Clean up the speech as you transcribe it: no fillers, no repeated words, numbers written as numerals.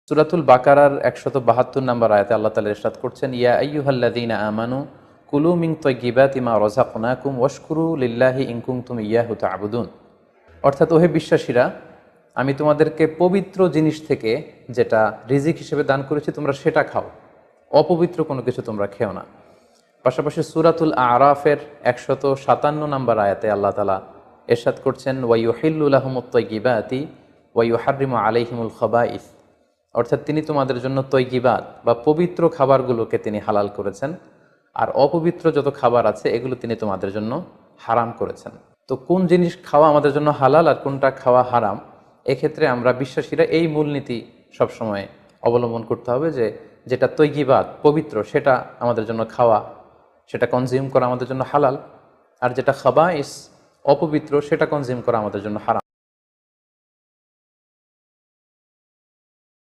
সূরাতুল বাকারার ১৭২ নম্বর আয়াতে আল্লাহ তাআলা ইরশাদ করছেন, ইয়া আইয়ুহাল্লাযীনা আমানু কুলু মিন তাইয়্যিবাতি মা রাযাকনাকুম ওয়াশকুরু লিল্লাহি ইন কুনতুম ইয়্যাহু তা'বুদুন। অর্থাৎ ওহে বিশ্বাসীরা, আমি তোমাদেরকে পবিত্র জিনিস থেকে যেটা রিজিক হিসেবে দান করেছি তোমরা সেটা খাও, অপবিত্র কোনো কিছু তোমরা খেও না। পাশাপাশি সূরাতুল আরাফের ১৫৭ নম্বর আয়াতে আল্লাহ তাআলা ইরশাদ করছেন, ওয়া ইউহিল্লু লাহুমুত তাইয়্যিবাতি ওয়া ইউহাররিমু আলাইহিমুল খাবাইস। অর্থাৎ তিনি তোমাদের জন্য তৈয়িবাত বা পবিত্র খাবারগুলোকে তিনি হালাল করেছেন, আর অপবিত্র যত খাবার আছে এগুলো তিনি তোমাদের জন্য হারাম করেছেন। তো কোন জিনিস খাওয়া আমাদের জন্য হালাল আর কোনটা খাওয়া হারাম, এক্ষেত্রে আমরা বিশ্বাসীরা এই মূলনীতি সবসময় অবলম্বন করতে হবে যে যেটা তৈয়িবাত পবিত্র সেটা আমাদের জন্য খাওয়া, সেটা কনজিউম করা আমাদের জন্য হালাল, আর যেটা খাবাইস অপবিত্র সেটা কনজিউম করা আমাদের জন্য হারাম।